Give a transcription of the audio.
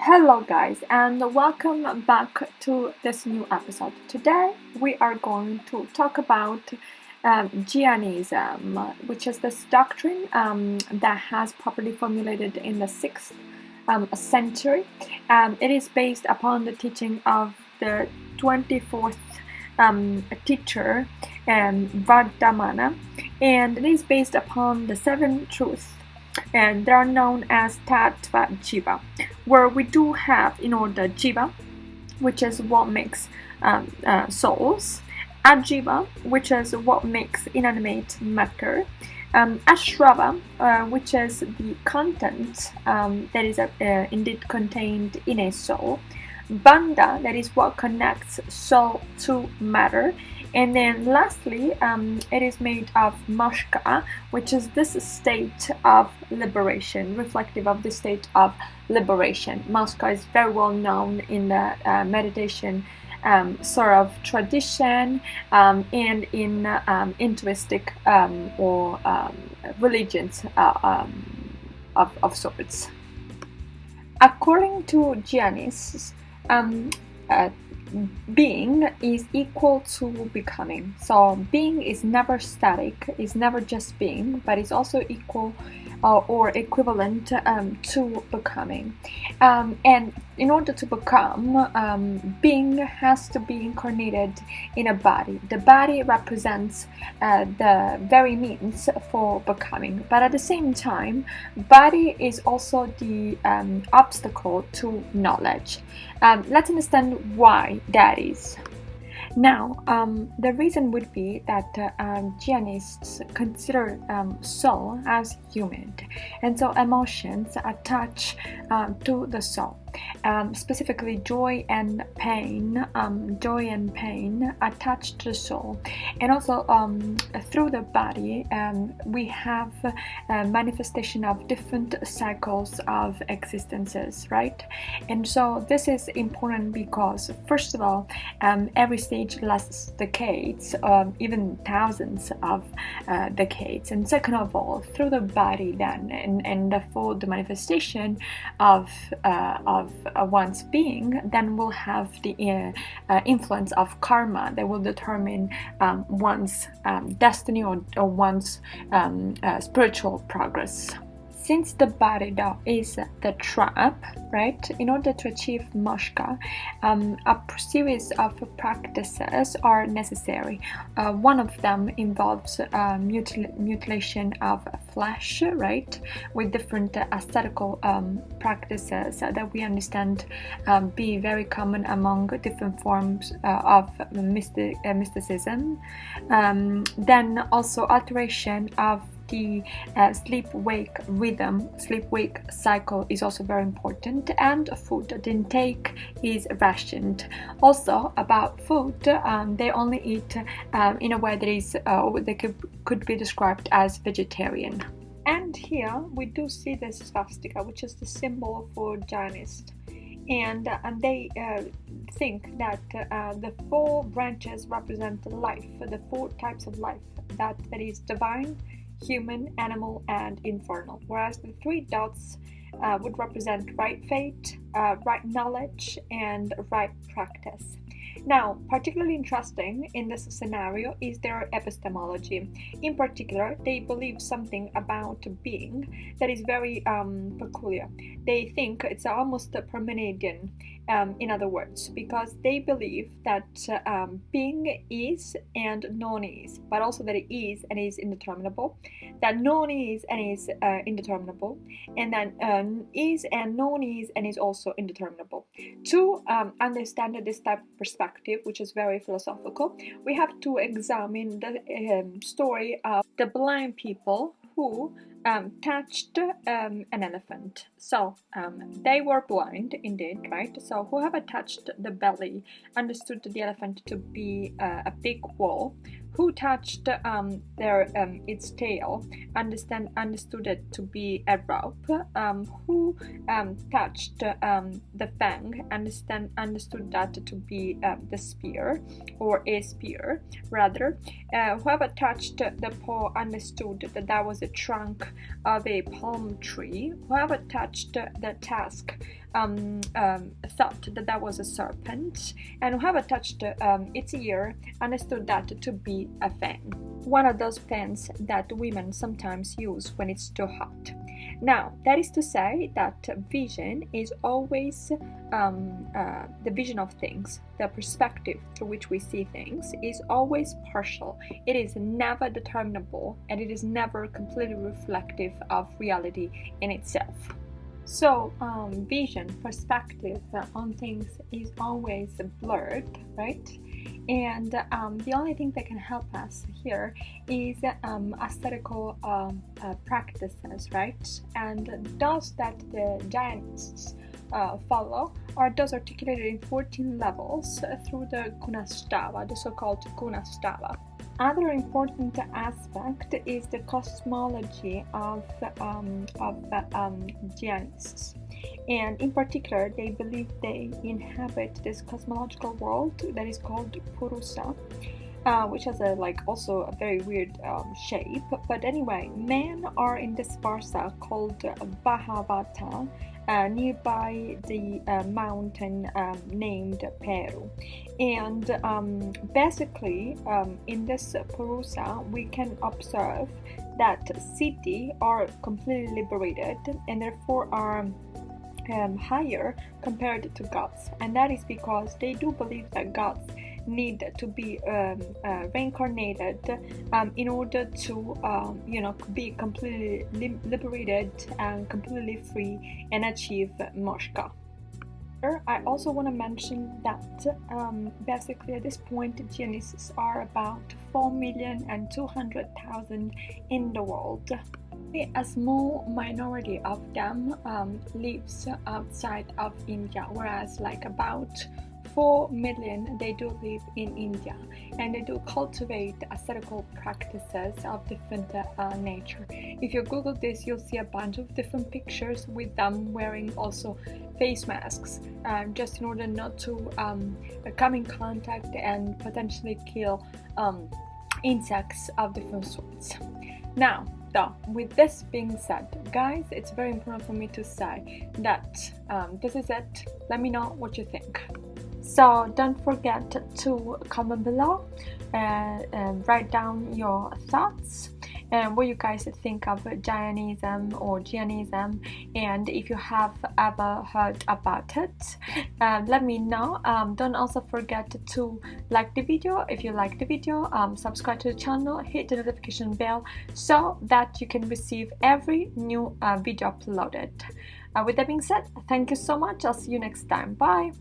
Hello, guys, and welcome back to this new episode. Today, we are going to talk about Jainism, which is this doctrine that has properly formulated in the 6th century. It is based upon the teaching of the 24th teacher, Vardhamana, and it is based upon the 7 truths, and they are known as Tattva Jiva, where we do have in order Jiva, which is what makes souls, Ajiva, which is what makes inanimate matter, Ashrava, which is the content that is indeed contained in a soul, Bandha, that is what connects soul to matter, and then lastly, it is made of Moksha, which is this state of liberation, reflective of the state of liberation. Moksha is very well known in the meditation sort of tradition and in hinduistic or religions of sorts. According to Jainists, being is equal to becoming. So being is never static, is never just being, but is also equal or equivalent to becoming. And in order to become, being has to be incarnated in a body. The body represents the very means for becoming, but at the same time, body is also the obstacle to knowledge. Let's understand why that is. Now, the reason would be that Jainists consider soul as human, and so emotions attach to the soul. Specifically, joy and pain attached to the soul, and also through the body we have a manifestation of different cycles of existences, right? And so this is important because, first of all, every stage lasts decades, even thousands of decades, and second of all, through the body then and for the manifestation of one's being, then will have the influence of karma that will determine one's destiny or one's spiritual progress. Since the body though is the trap, right, in order to achieve moksha, a series of practices are necessary. One of them involves mutilation of flesh, right, with different ascetical practices that we understand be very common among different forms of mysticism. Then also alteration of the sleep-wake rhythm, sleep-wake cycle is also very important, and food, the intake is rationed. Also about food, they only eat in a way that is they could be described as vegetarian. And here we do see the swastika, which is the symbol for Jainists. And they think that the 4 branches represent life, the 4 types of life, that is divine, human, animal, and infernal, whereas the 3 dots would represent right fate, right knowledge, and right practice. Now, particularly interesting in this scenario is their epistemology. In particular, they believe something about being that is very peculiar. They think it's almost Parmenidean, in other words, because they believe that being is and non is, but also that it is and is indeterminable, that non is and is indeterminable, and then is and non is and is also indeterminable. To understand this type of perspective, which is very philosophical, we have to examine the story of the blind people who touched an elephant. So they were blind indeed, right? So whoever touched the belly understood the elephant to be a big wall. Who touched its tail understood it to be a rope. Who touched the fang understood that to be the spear, or a spear rather. Whoever touched the paw understood that that was a trunk of a palm tree. Whoever touched the tusk thought that that was a serpent, and whoever touched its ear understood that to be a fan. One of those fans that women sometimes use when it's too hot. Now, that is to say that vision is always the vision of things, the perspective through which we see things is always partial. It is never determinable, and it is never completely reflective of reality in itself. So, vision, perspective on things is always blurred, right? And the only thing that can help us here is ascetical practices, right? And those that the Jainists follow are those articulated in 14 levels through the Gunastava, the so-called Gunastava. Other important aspect is the cosmology of Jainists, and in particular, they believe they inhabit this cosmological world that is called Purusa, which has also a very weird shape. But anyway, men are in this varsa called Bhavata, nearby the mountain named Peru. And basically, in this Purusa, we can observe that Siddhi are completely liberated and therefore are higher compared to gods. And that is because they do believe that gods need to be reincarnated in order to be completely liberated and completely free and achieve moksha. I also want to mention that basically at this point Jainists are about 4,200,000 in the world. A small minority of them lives outside of India, whereas about 4 million they do live in India, and they do cultivate ascetical practices of different nature. If you Google this, you'll see a bunch of different pictures with them wearing also face masks, just in order not to come in contact and potentially kill insects of different sorts. Now, though, with this being said, guys, it's very important for me to say that this is it. Let me know what you think. So don't forget to comment below and write down your thoughts and what you guys think of Jainism or Jainism, and if you have ever heard about it, let me know. Don't also forget to like the video if you like the video, subscribe to the channel, hit the notification bell so that you can receive every new video uploaded. With that being said, thank you so much. I'll see you next time. Bye.